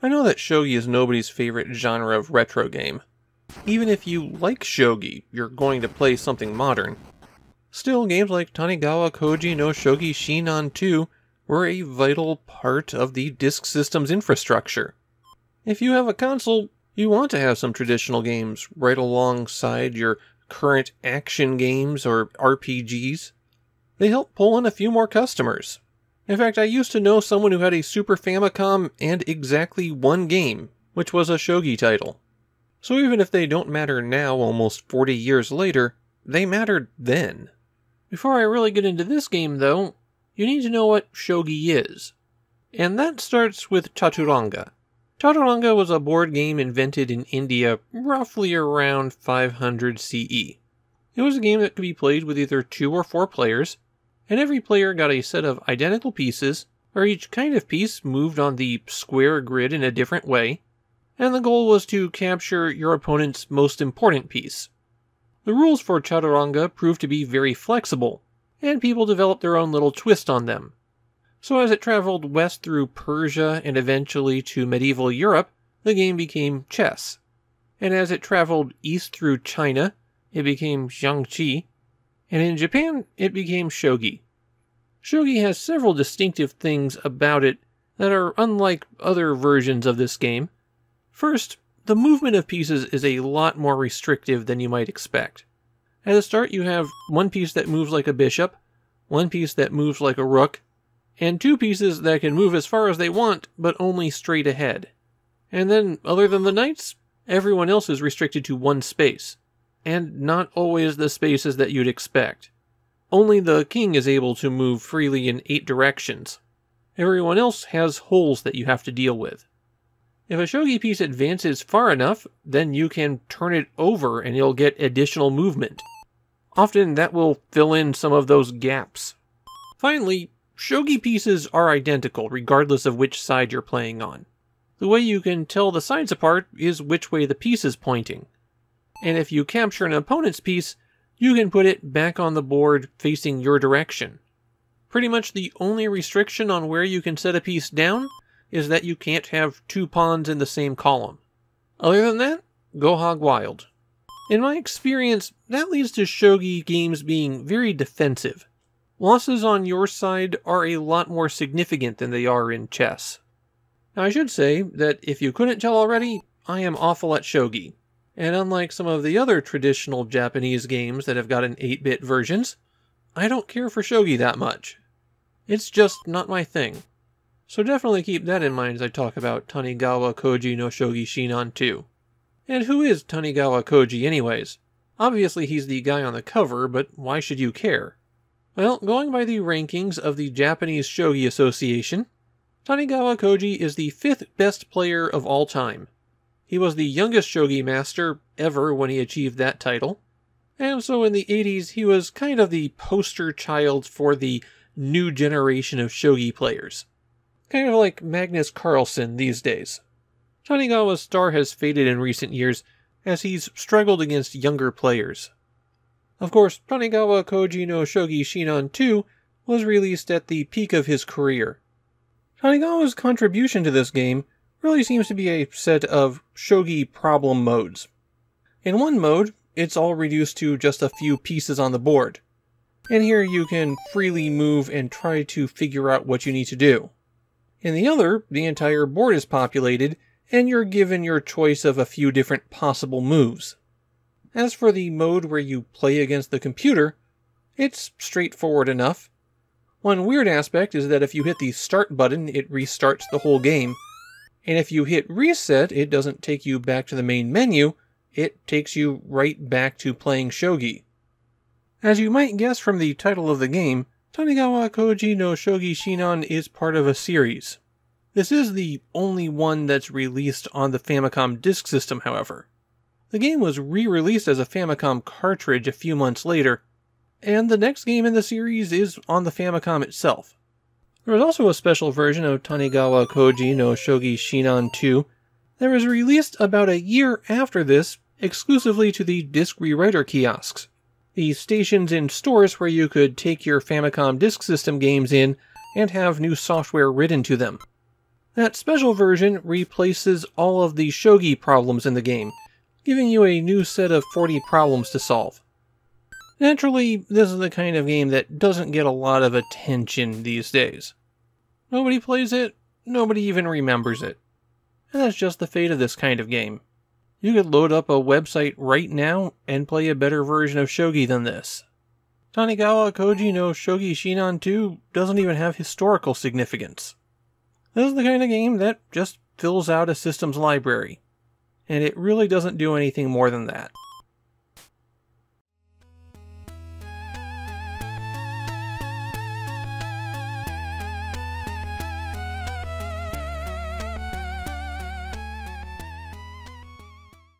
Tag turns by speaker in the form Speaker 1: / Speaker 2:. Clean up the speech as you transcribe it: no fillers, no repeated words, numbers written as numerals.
Speaker 1: I know that shogi is nobody's favorite genre of retro game. Even if you like shogi, you're going to play something modern. Still, games like Tanigawa Kouji no Shogi Shinan 2 were a vital part of the disk system's infrastructure. If you have a console, you want to have some traditional games right alongside your current action games or RPGs. They help pull in a few more customers. In fact, I used to know someone who had a Super Famicom and exactly one game, which was a shogi title. So even if they don't matter now, almost 40 years later, they mattered then. Before I really get into this game, though, you need to know what shogi is. And that starts with Chaturanga. Chaturanga was a board game invented in India roughly around 500 CE. It was a game that could be played with either 2 or 4 players, and every player got a set of identical pieces, where each kind of piece moved on the square grid in a different way, and the goal was to capture your opponent's most important piece. The rules for Chaturanga proved to be very flexible, and people developed their own little twist on them. So as it traveled west through Persia and eventually to medieval Europe, the game became chess. And as it traveled east through China, it became xiangqi, and in Japan, it became shogi. Shogi has several distinctive things about it that are unlike other versions of this game. First, the movement of pieces is a lot more restrictive than you might expect. At the start, you have one piece that moves like a bishop, one piece that moves like a rook, and 2 pieces that can move as far as they want, but only straight ahead. And then, other than the knights, everyone else is restricted to 1 space. And not always the spaces that you'd expect. Only the king is able to move freely in 8 directions. Everyone else has holes that you have to deal with. If a shogi piece advances far enough, then you can turn it over and you'll get additional movement. Often that will fill in some of those gaps. Finally, shogi pieces are identical regardless of which side you're playing on. The way you can tell the sides apart is which way the piece is pointing. And if you capture an opponent's piece, you can put it back on the board facing your direction. Pretty much the only restriction on where you can set a piece down is that you can't have 2 pawns in the same column. Other than that, go hog wild. In my experience, that leads to shogi games being very defensive. Losses on your side are a lot more significant than they are in chess. Now I should say that if you couldn't tell already, I am awful at shogi. And unlike some of the other traditional Japanese games that have gotten 8-bit versions, I don't care for shogi that much. It's just not my thing. So definitely keep that in mind as I talk about Tanigawa Kouji no Shogi Shinan 2. And who is Tanigawa Kouji anyways? Obviously he's the guy on the cover, but why should you care? Well, going by the rankings of the Japanese Shogi Association, Tanigawa Kouji is the 5th best player of all time. He was the youngest shogi master ever when he achieved that title, and so in the 80s he was kind of the poster child for the new generation of shogi players. Kind of like Magnus Carlsen these days. Tanigawa's star has faded in recent years as he's struggled against younger players. Of course, Tanigawa Kouji no Shogi Shinan 2 was released at the peak of his career. Tanigawa's contribution to this game really seems to be a set of shogi problem modes. In one mode, it's all reduced to just a few pieces on the board. And here you can freely move and try to figure out what you need to do. In the other, the entire board is populated, and you're given your choice of a few different possible moves. As for the mode where you play against the computer, it's straightforward enough. One weird aspect is that if you hit the start button, it restarts the whole game. And if you hit reset, it doesn't take you back to the main menu, it takes you right back to playing shogi. As you might guess from the title of the game, Tanigawa Kouji no Shogi Shinan is part of a series. This is the only one that's released on the Famicom Disk System, however. The game was re-released as a Famicom cartridge a few months later, and the next game in the series is on the Famicom itself. There was also a special version of Tanigawa Kouji no Shogi Shinan 2 that was released about a year after this exclusively to the disc rewriter kiosks, the stations in stores where you could take your Famicom Disk System games in and have new software written to them. That special version replaces all of the Shogi problems in the game, giving you a new set of 40 problems to solve. Naturally, this is the kind of game that doesn't get a lot of attention these days. Nobody plays it, nobody even remembers it. And that's just the fate of this kind of game. You could load up a website right now and play a better version of Shogi than this. Tanigawa Kouji no Shogi Shinan 2 doesn't even have historical significance. This is the kind of game that just fills out a system's library, and it really doesn't do anything more than that.